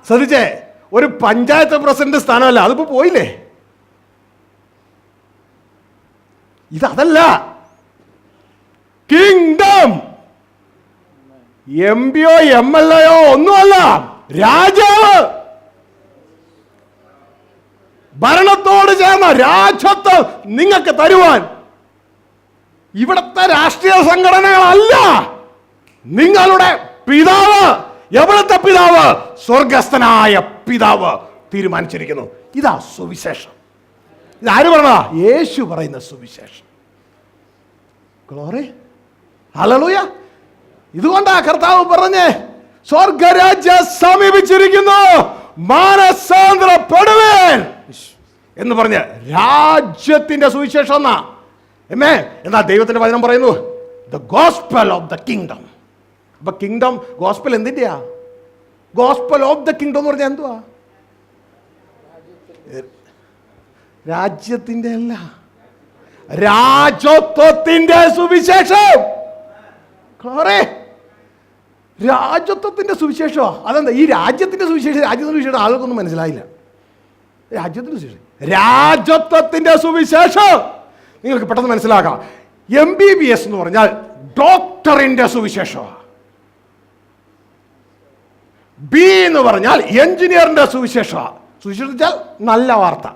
ശ്രദ്ധിച്ചേ, ഒരു പഞ്ചായത്ത് പ്രസിഡന്റ് സ്ഥാനമല്ല, അതിപ്പോ പോയില്ലേ. ഇതല്ല കിങ്ഡം. എം പിയോ എം എൽ എയോ ഒന്നുമല്ല, രാജാവ്. ഭരണത്തോട് ചേർന്ന രാജത്വം നിങ്ങൾക്ക് തരുവാൻ ഇവിടുത്തെ രാഷ്ട്രീയ സംഘടനകളല്ല, നിങ്ങളുടെ പിതാവ്. എവിടുത്തെ പിതാവ്? സ്വർഗസ്ഥനായ പിതാവ് തീരുമാനിച്ചിരിക്കുന്നു. ഇതാ സുവിശേഷം. ഇതാര് പറഞ്ഞ? യേശു പറയുന്ന സുവിശേഷം. Glory, hallelujah. ഇതുകൊണ്ടാ കർത്താവ് പറഞ്ഞേ, സ്വർഗരാജ്യം സമീപിച്ചിരിക്കുന്നു, മാനസാന്തരപ്പെടുവേൻ എന്ന് പറഞ്ഞ് രാജ്യത്തിന്റെ സുവിശേഷം എന്നാ. എന്നാ ദൈവത്തിന്റെ വചനം പറയുന്നു, the gospel of the kingdom. അപ്പൊ കിങ്ഡം, ഗോസ്പൽ എന്തിന്റെയാ? ഗോസ്പൽ ഓഫ് ദ കിങ്ഡം എന്ന് പറഞ്ഞാൽ എന്തുവാ? രാജ്യത്തിന്റെ അല്ല, രാജത്വത്തിന്റെ സുവിശേഷം. രാജത്വത്തിന്റെ സുവിശേഷമാ. അതെന്താ ഈ രാജ്യത്തിന്റെ സുവിശേഷം? രാജ്യത്തിന്റെ സുവിശേഷം ആളുകൾക്കൊന്നും മനസ്സിലായില്ല. രാജ്യത്തിന്റെ സുവിശേഷം, രാജത്വത്തിന്റെ സുവിശേഷം നിങ്ങൾക്ക് പെട്ടെന്ന് മനസ്സിലാക്കാം. MBBS എന്ന് പറഞ്ഞാൽ ഡോക്ടറിന്റെ സുവിശേഷമാണ്. B എന്ന് പറഞ്ഞാൽ എഞ്ചിനീയറിന്റെ സുവിശേഷമാണ്. സുവിശേഷം വെച്ചാൽ നല്ല വാർത്ത.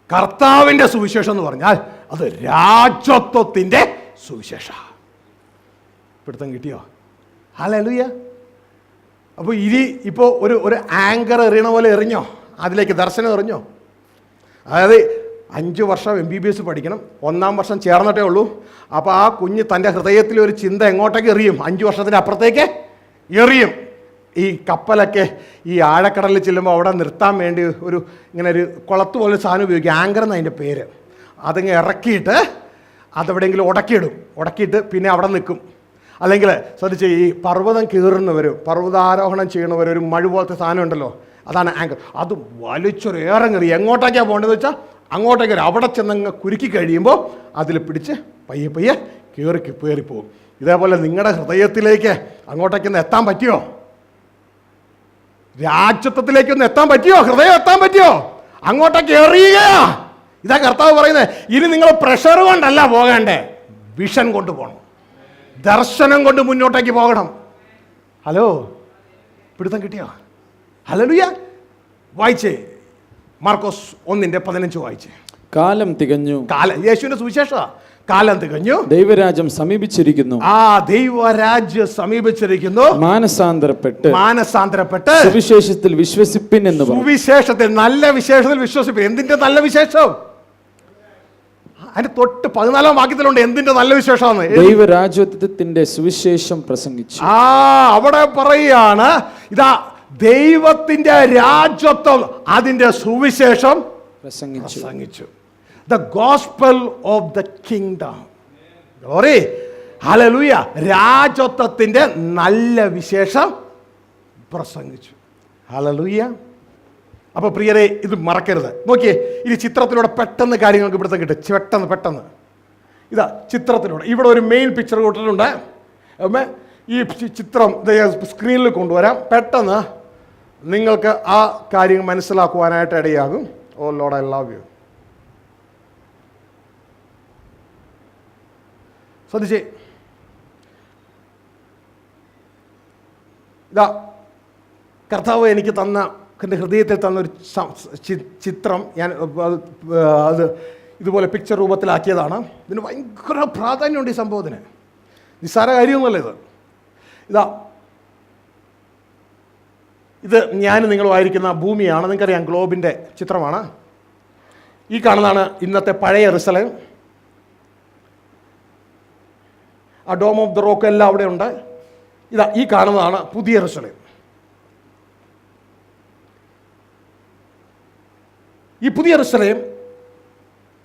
കർത്താവിന്റെ സുവിശേഷം എന്ന് പറഞ്ഞാൽ അത് രാജത്വത്തിന്റെ സുവിശേഷം. പിടുത്തം കിട്ടിയോ? ഹല്ലേലൂയ. അപ്പോൾ ഇപ്പോൾ ഒരു ആങ്കർ എറിയണ പോലെ എറിഞ്ഞോ? അതിലേക്ക് ദർശനം എറിഞ്ഞോ? അതായത് 5 വർഷം MBBS പഠിക്കണം, 1-ാം വർഷം ചേർന്നിട്ടേ ഉള്ളൂ. അപ്പോൾ ആ കുഞ്ഞ് തൻ്റെ ഹൃദയത്തിൽ ഒരു ചിന്ത എങ്ങോട്ടേക്ക് എറിയും? 5 വർഷത്തിന് അപ്പുറത്തേക്ക് എറിയും. ഈ കപ്പലൊക്കെ ഈ ആഴക്കടലിൽ ചെല്ലുമ്പോൾ അവിടെ നിർത്താൻ വേണ്ടി ഇങ്ങനെ ഒരു കുളത്ത് പോലെ സാധനം ഉപയോഗിക്കും, ആങ്കർ എന്നതിൻ്റെ പേര്. അതിങ്ങനെ ഇറക്കിയിട്ട് അതെവിടെയെങ്കിലും ഉടക്കിയിട്ട് പിന്നെ അവിടെ നിൽക്കും. അല്ലെങ്കിൽ ശ്രദ്ധിച്ച്, ഈ പർവ്വതം കയറുന്നവർ, പർവ്വതാരോഹണം ചെയ്യണവർ, ഒരു മഴ പോലത്തെ സാധനം ഉണ്ടല്ലോ, അതാണ് ആങ്കർ. അത് വലിച്ചൊരു ഏറെങ്ങറി എങ്ങോട്ടേക്കാണ് പോകേണ്ടതെന്ന് വെച്ചാൽ അങ്ങോട്ടേക്ക് അവിടെ ചെന്നങ്ങ് കുരുക്കി കഴിയുമ്പോൾ അതിൽ പിടിച്ച് പയ്യെ കയറിപ്പോകും. ഇതേപോലെ നിങ്ങളുടെ ഹൃദയത്തിലേക്ക് അങ്ങോട്ടേക്കൊന്ന് എത്താൻ പറ്റിയോ? രാജ്യത്വത്തിലേക്കൊന്ന് എത്താൻ പറ്റിയോ? ഹൃദയം എത്താൻ പറ്റിയോ? അങ്ങോട്ടേക്ക് എറിയുകയാ. ഇതാ കർത്താവ് പറയുന്നത്. ഇനി നിങ്ങൾ പ്രഷർ കൊണ്ടല്ല പോകേണ്ടേ, വിഷൻ കൊണ്ട് പോകണം, ദർശനം കൊണ്ട് മുന്നോട്ടേക്ക് പോകണം. ഹലോ, പിടുത്തം കിട്ടിയോ? ഹല്ലേലൂയ. വായിച്ചേ, മാർക്കോസ് 1:15 വായിച്ചേ. കാലം തികഞ്ഞു. യേശുവിന്റെ സുവിശേഷം. കാലം തികഞ്ഞു, ദൈവരാജ്യം സമീപിച്ചിരിക്കുന്നു. ദൈവരാജ്യം സമീപിച്ചിരിക്കുന്നു. മാനസാന്തരപ്പെട്ട് സുവിശേഷത്തിൽ വിശ്വസിപ്പിൻ എന്ന് പറഞ്ഞു. സുവിശേഷത്തിൽ, നല്ല വിശേഷത്തിൽ വിശ്വസിപ്പിൻ. എന്തിന്റെ നല്ല വിശേഷം? അതിന്റെ തൊട്ട് 14-ാം വാക്യത്തിലുണ്ട് എന്തിന്റെ നല്ല വിശേഷമാണ്. ദൈവരാജ്യത്തിന്റെ സുവിശേഷം പ്രസംഗിച്ചു. അവിടെ പറയുകയാണ്, ഇതാ ദൈവത്തിന്റെ രാജ്യത്വം, അതിന്റെ സുവിശേഷം പ്രസംഗിച്ചു. The gospel of the kingdom. Glory. Hallelujah. രാജത്വത്തിന്റെ നല്ല വിശേഷം പ്രസംഗിച്ചു. ഹല്ലേലൂയ. അപ്പോൾ പ്രിയരെ, ഇത് മറക്കരുത്. നോക്കിയേ, ഇനി ചിത്രത്തിലൂടെ പെട്ടെന്ന് കാര്യങ്ങൾക്ക് ഇവിടുത്തെ കിട്ടും. പെട്ടെന്ന് ഇതാ ചിത്രത്തിലൂടെ ഇവിടെ ഒരു മെയിൻ പിക്ചർ കൊടുത്തിട്ടുണ്ട്. ഈ ചിത്രം സ്ക്രീനിൽ കൊണ്ടുവരാം. പെട്ടെന്ന് നിങ്ങൾക്ക് ആ കാര്യം മനസ്സിലാക്കുവാനായിട്ട് ഇടയാകും. ഓ ലോർഡ്, ഐ ലവ് യു. ശ്രദ്ധിച്ചേ, ഇതാ കർത്താവ് എനിക്ക് എൻ്റെ ഹൃദയത്തിൽ തന്നൊരു ചിത്രം. ഞാൻ അത് ഇതുപോലെ പിക്ചർ രൂപത്തിലാക്കിയതാണ്. ഇതിന് ഭയങ്കര പ്രാധാന്യമുണ്ട് ഈ സംഭവത്തിന്. നിസ്സാര കാര്യമൊന്നുമല്ല ഇത്. ഇത് ഞാൻ നിങ്ങളുമായിരിക്കുന്ന ഭൂമിയാണ്. നിങ്ങൾക്കറിയാം, ഗ്ലോബിൻ്റെ ചിത്രമാണ്. ഈ കാണുന്നതാണ് ഇന്നത്തെ പഴയ ജെറുസലേം. ആ ഡോം ഓഫ് ദ റോക്ക് എല്ലാം അവിടെ ഉണ്ട്. ഇതാ ഈ കാണുന്നതാണ് പുതിയ ജെറുസലേം. ഈ പുതിയ ജെറുസലേം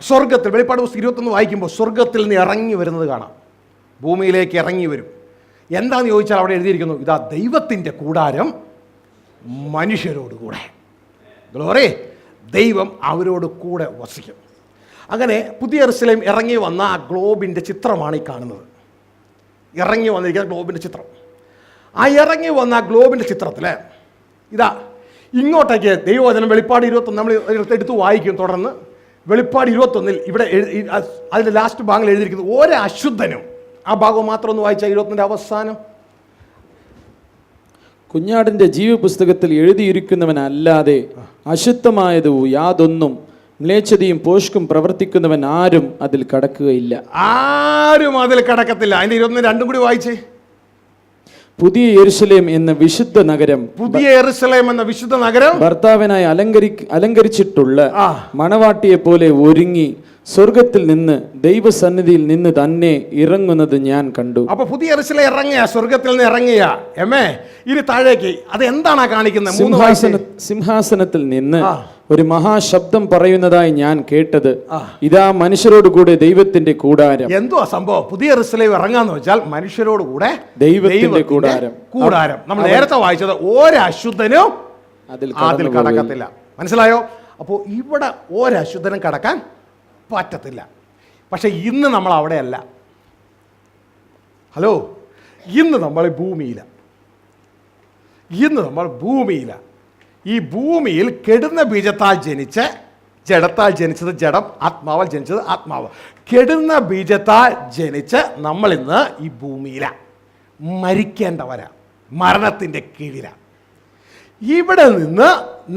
സ്വർഗത്തിൽ, വെളിപ്പാട് പുസ്തകം 21 വായിക്കുമ്പോൾ സ്വർഗത്തിൽ നിന്ന് ഇറങ്ങി വരുന്നത് കാണാം. ഭൂമിയിലേക്ക് ഇറങ്ങി വരും. എന്താണെന്ന് ചോദിച്ചാൽ അവിടെ എഴുതിയിരിക്കുന്നു, ഇതാ ദൈവത്തിൻ്റെ കൂടാരം മനുഷ്യരോടുകൂടെ. ഗ്ലോറി. ദൈവം അവരോട് കൂടെ വസിക്കും. അങ്ങനെ പുതിയ ജെറുസലേം ഇറങ്ങി വന്ന ആ ഗ്ലോബിൻ്റെ ചിത്രമാണ് ഈ കാണുന്നത്. ഇറങ്ങി വന്നിരിക്കുന്ന ഗ്ലോബിൻ്റെ ചിത്രം. ആ ഇറങ്ങി വന്ന ആ ഗ്ലോബിൻ്റെ ചിത്രത്തിൽ ഇതാ ഇങ്ങോട്ടേക്ക് ദൈവവചനം വെളിപ്പാട് 21 നമ്മൾ എടുത്ത് വായിക്കും. തുടർന്ന് വെളിപ്പാട് 21 ഇവിടെ അതിൻ്റെ ലാസ്റ്റ് ഭാഗങ്ങൾ എഴുതിയിരിക്കുന്നത് ഒരു അശുദ്ധനും, ആ ഭാഗം മാത്രം ഒന്ന് വായിച്ചാൽ 21 അവസാനം. കുഞ്ഞാടിന്റെ ജീവപുസ്തകത്തിൽ എഴുതിയിരിക്കുന്നവനല്ലാതെ അശുദ്ധമായത് യാതൊന്നും മ്ലേച്ഛതയും പോഷ്കും പ്രവർത്തിക്കുന്നവൻ ആരും അതിൽ കടക്കുകയില്ല. ആരും അതിൽ കടക്കത്തില്ല. അതിന്റെ 21 കൂടി വായിച്ചേ. പുതിയ യെരുശലേം എന്ന വിശുദ്ധ നഗരം, പുതിയ യെരുശലേം എന്ന വിശുദ്ധ നഗരം ഭർത്താവിനായി അലങ്കരിച്ചിട്ടുള്ള മണവാട്ടിയെ പോലെ ഒരുങ്ങി സ്വർഗത്തിൽ നിന്ന് ദൈവസന്നിധിയിൽ നിന്ന് തന്നെ ഇറങ്ങുന്നത് ഞാൻ കണ്ടു. അപ്പൊ പുതിയ യെരുശലേം ഇറങ്ങിയ, സ്വർഗത്തിൽ നിന്ന് ഇറങ്ങിയ ഇനി താഴേക്ക് അത് എന്താണ് കാണിക്കുന്നത്? സിംഹാസനത്തിൽ നിന്ന് ഒരു മഹാശബ്ദം പറയുന്നതായി ഞാൻ കേട്ടത്, ഇതാ മനുഷ്യരോട് കൂടെ ദൈവത്തിന്റെ കൂടാരം. എന്തുവാ സംഭവം? പുതിയ യെരുശലേം ഇറങ്ങാന്ന് വെച്ചാൽ മനുഷ്യരോട് കൂടെ ദൈവത്തിന്റെ കൂടാരം. നമ്മൾ നേരത്തെ വായിച്ചത് ഒരശുദ്ധനും അതിൽ കടക്കത്തില്ല. മനസ്സിലായോ? അപ്പോൾ ഇവിടെ ഒരശുദ്ധനും കടക്കാൻ പറ്റത്തില്ല. പക്ഷെ ഇന്ന് നമ്മൾ അവിടെയല്ല. ഹലോ, ഇന്ന് നമ്മൾ ഭൂമിയിലാണ്. ഈ ഭൂമിയിൽ കെടുന്ന ബീജത്താൽ ജനിച്ച് ജഡത്താൽ ജനിച്ചത് ജഡം, ആത്മാവാൽ ജനിച്ചത് ആത്മാവ്. കെടുന്ന ബീജത്താൽ ജനിച്ച് നമ്മളിന്ന് ഈ ഭൂമിയിലാണ്, മരിക്കേണ്ടവരാ, മരണത്തിൻ്റെ കീഴിലാണ്. ഇവിടെ നിന്ന്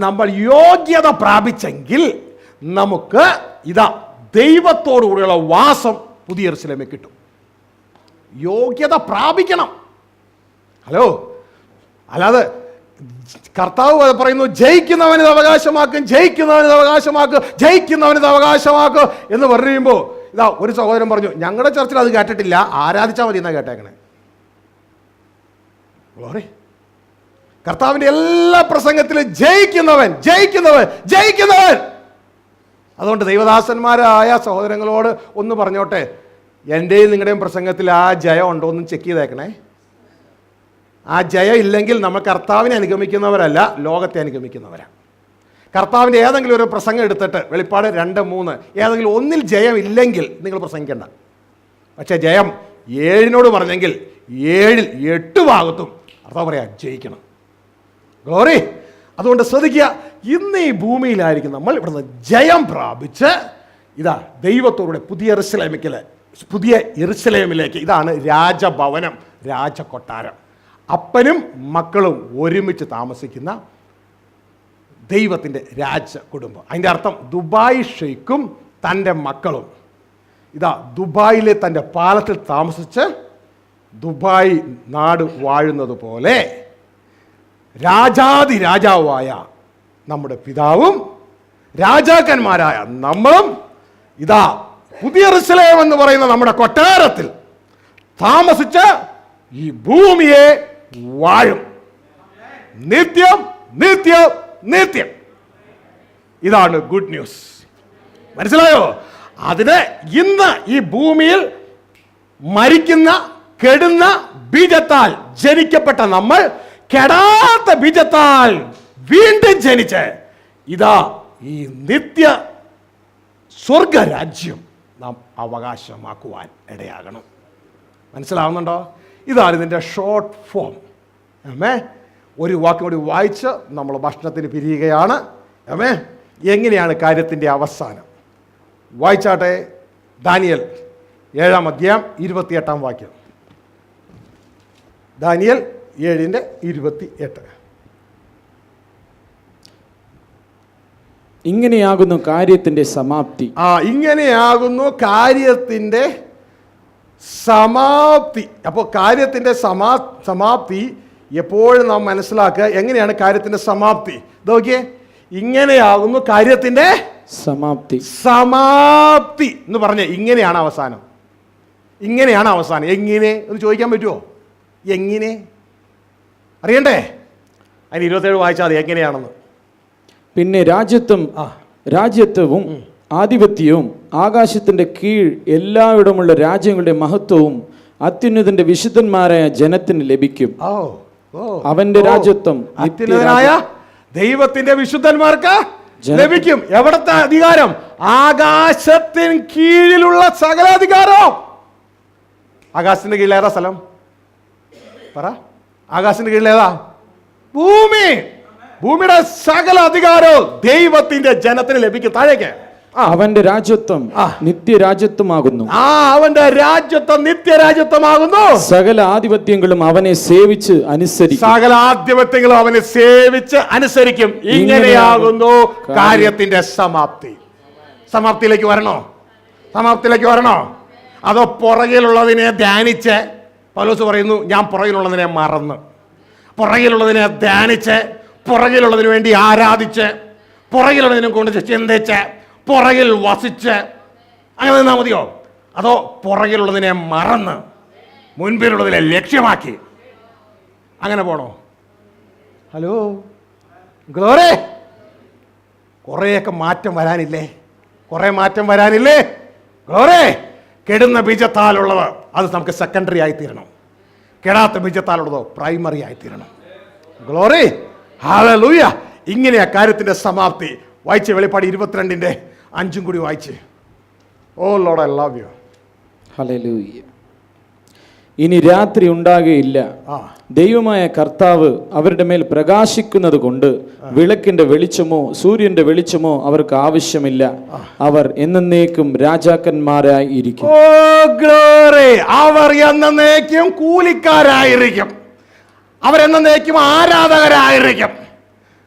നമ്മൾ യോഗ്യത പ്രാപിച്ചെങ്കിൽ നമുക്ക് ഇതാ ദൈവത്തോടുകൂടിയുള്ള വാസം പുതിയ യെരുശലേമിൽ കിട്ടും. യോഗ്യത പ്രാപിക്കണം. ഹലോ, അല്ലാതെ കർത്താവ് പറയുന്നു ജയിക്കുന്നവനിത് അവകാശമാക്കും, ജയിക്കുന്നവനിത് അവകാശമാക്കും, ജയിക്കുന്നവനിത് അവകാശമാക്കും എന്ന് പറയുമ്പോൾ ഇതാ ഒരു സഹോദരൻ പറഞ്ഞു, ഞങ്ങളുടെ ചർച്ചിൽ അത് കേട്ടിട്ടില്ല, ആരാധിച്ചാൽ മതി എന്നാ കേട്ടേക്കണേ. കർത്താവിൻ്റെ എല്ലാ പ്രസംഗത്തിലും ജയിക്കുന്നവൻ ജയിക്കുന്നവൻ ജയിക്കുന്നവൻ. അതുകൊണ്ട് ദൈവദാസന്മാരായ സഹോദരങ്ങളോട് ഒന്ന് പറഞ്ഞോട്ടെ, എൻ്റെയും നിങ്ങളുടെയും പ്രസംഗത്തിൽ ആ ജയം ഉണ്ടോ എന്നും ചെക്ക് ചെയ്തേക്കണേ. ആ ജയം ഇല്ലെങ്കിൽ നമ്മൾ കർത്താവിനെ അനുഗമിക്കുന്നവരല്ല, ലോകത്തെ അനുഗമിക്കുന്നവരാണ്. കർത്താവിൻ്റെ ഏതെങ്കിലും ഒരു പ്രസംഗം എടുത്തിട്ട് വെളിപ്പാട് 2, 3 ഏതെങ്കിലും ഒന്നിൽ ജയം ഇല്ലെങ്കിൽ നിങ്ങൾ പ്രസംഗിക്കേണ്ട. പക്ഷേ ജയം 7 പറഞ്ഞെങ്കിൽ 7 8 ഭാഗത്തും അർത്ഥം പറയാം ജയിക്കണം. ഗ്ലോറി. അതുകൊണ്ട് ശ്രദ്ധിക്കുക, ഇന്ന് ഈ ഭൂമിയിലായിരിക്കും നമ്മൾ ഇവിടുന്ന് ജയം പ്രാപിച്ച് ഇതാ ദൈവത്തോടെ പുതിയ യെരുശലേമിലേക്ക്. ഇതാണ് രാജഭവനം, രാജകൊട്ടാരം. അപ്പനും മക്കളും ഒരുമിച്ച് താമസിക്കുന്ന ദൈവത്തിൻ്റെ രാജ കുടുംബം. അതിൻ്റെ അർത്ഥം ദുബായ് ഷെയ്ഖും തൻ്റെ മക്കളും ഇതാ ദുബായിലെ തൻ്റെ പാലത്തിൽ താമസിച്ച് ദുബായ് നാട് വാഴുന്നത് പോലെ രാജാവായ നമ്മുടെ പിതാവും രാജാക്കന്മാരായ നമ്മളും ഇതാ പുതിയ യെരുശലേം എന്ന് പറയുന്ന നമ്മുടെ കൊട്ടാരത്തിൽ താമസിച്ച് ഈ ഭൂമിയെ വാഴും. നിത്യം നിത്യം നിത്യം. ഇതാണ് ഗുഡ് ന്യൂസ്. മനസ്സിലായോ? അതിന് ഇന്ന് ഈ ഭൂമിയിൽ മരിക്കുന്ന കെടുന്ന ബീജത്താൽ ജനിക്കപ്പെട്ട നമ്മൾ കെടാത്ത ബീജത്താൽ വീണ്ടും ജനിച്ച് ഇതാ ഈ നിത്യ സ്വർഗരാജ്യം നാം അവകാശമാക്കുവാൻ ഇടയാകണം. മനസ്സിലാവുന്നുണ്ടോ? ഇതാണ് ഇതിൻ്റെ ഷോർട്ട് ഫോം. ഒരു വാക്കും കൂടി വായിച്ച് നമ്മൾ ഭക്ഷണത്തിന് പിരിയുകയാണ്. എങ്ങനെയാണ് കാര്യത്തിൻ്റെ അവസാനം? വായിച്ചാട്ടെ. ദാനിയേൽ 7-ാം അധ്യായം 28-ാം വാക്യം. ദാനിയേൽ 7:28. ഇങ്ങനെയാകുന്നു കാര്യത്തിന്റെ സമാപ്തി. ഇങ്ങനെയാകുന്നു കാര്യത്തിൻ്റെ സമാപ്തി. അപ്പോൾ കാര്യത്തിൻ്റെ സമാപ്തി എപ്പോഴും നാം മനസ്സിലാക്കുക. എങ്ങനെയാണ് കാര്യത്തിൻ്റെ സമാപ്തി? നോക്കിയേ, ഇങ്ങനെയാകുന്നു കാര്യത്തിൻ്റെ സമാപ്തി. സമാപ്തി എന്ന് പറഞ്ഞ ഇങ്ങനെയാണ് അവസാനം. ഇങ്ങനെയാണ് അവസാനം. എങ്ങനെ എന്ന് ചോദിക്കാൻ പറ്റുമോ? എങ്ങനെ അറിയണ്ടേ? അതിന് 27 വായിച്ചാൽ മതി എങ്ങനെയാണെന്ന്. പിന്നെ രാജ്യത്വവും ആധിപത്യവും ആകാശത്തിന്റെ കീഴ് എല്ലായിടമുള്ള രാജ്യങ്ങളുടെ മഹത്വവും അത്യുന്നതന്റെ വിശുദ്ധന്മാരായ ജനത്തിന് ലഭിക്കും. അവന്റെ രാജ്യത്വം അത്യുന്നതനായ ദൈവത്തിന്റെ വിശുദ്ധന്മാർക്ക് ലഭിക്കും. എവിടത്തെ അധികാരം? ആകാശത്തിന് കീഴിലുള്ള സകല അധികാരവും. ആകാശത്തിന്റെ കീഴിലേറെ സ്ഥലം പറ, ആകാശത്തിന്റെ കീഴിലേതാ? ഭൂമി. ഭൂമിയുടെ സകല അധികാരവും ദൈവത്തിന്റെ ജനത്തിന് ലഭിക്കും. താഴേക്ക്. അവന്റെ രാജ്യത്വം നിത്യരാജ്യത്വമാകുന്നു. അവന്റെ രാജ്യത്വം നിത്യരാജ്യത്വമാകുന്നു. സകല ആധിപത്യങ്ങളും അവനെ സേവിച്ച് അനുസരിക്കും. സകല ആധിപത്യങ്ങളും അവനെ സേവിച്ച് അനുസരിക്കും. ഇങ്ങനെയാകുന്നു കാര്യത്തിന്റെ സമാപ്തി. സമാപ്തിയിലേക്ക് വരണോ? സമാപ്തിയിലേക്ക് വരണോ? അതോ പുറകിലുള്ളതിനെ ധ്യാനിച്ച്? പൗലോസ് പറയുന്നു, ഞാൻ പുറകിലുള്ളതിനെ മറന്ന്, പുറകിലുള്ളതിനെ ധ്യാനിച്ച്, പുറകിലുള്ളതിന് വേണ്ടി ആരാധിച്ച്, പുറകിലുള്ളതിനെ കൊണ്ട് ചിന്തിച്ച്, പുറകിൽ വസിച്ച് അങ്ങനെ നിന്നാൽ മതിയോ? അതോ പുറകിലുള്ളതിനെ മറന്ന് മുൻപിലുള്ളതിനെ ലക്ഷ്യമാക്കി അങ്ങനെ പോണോ? Hello, glory. കുറേയൊക്കെ മാറ്റം വരാനില്ലേ? കുറേ മാറ്റം വരാനില്ലേ? ഗ്ലോറി. കെടുന്ന ബീജത്താലുള്ളത് അത് നമുക്ക് സെക്കൻഡറി ആയിത്തീരണം. കെടാത്ത ബീജത്താലുള്ളതോ പ്രൈമറി ആയിത്തീരണം. ഗ്ലോറി. ഹല്ലേലൂയ. ഇങ്ങനെയാ കാര്യത്തിന്റെ സമാപ്തി. വായിച്ച് വെളിപ്പാട് 22:5 കൂടി വായിച്ച്. Oh lord, I love you. Hallelujah. ഇനി രാത്രി ഉണ്ടാകുകയില്ല. ദൈവമായ കർത്താവ് അവരുടെ മേൽ പ്രകാശിക്കുന്നത് കൊണ്ട് വിളക്കിന്റെ വെളിച്ചമോ സൂര്യന്റെ വെളിച്ചമോ അവർക്ക് ആവശ്യമില്ല. അവർ എന്നേക്കും രാജാക്കന്മാരായി ഇരിക്കും. ഓ ഗ്ലോറി. അവർ എന്നേക്കും കൂലിക്കാരായിരിക്കും. അവരെന്നേക്കും ആരാധകരായിരിക്കും.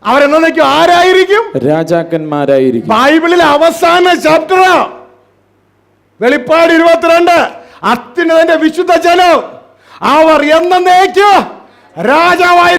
അവരെന്നേക്കും ആരായിരിക്കും? രാജാക്കന്മാരായിരിക്കും. ബൈബിളിലെ അവസാന ചാപ്റ്റർ വെളിപ്പാട് 22. അത്യുന്നതന്റെ വിശുദ്ധ ജനം അവർ എന്നേക്കും രാജാവായി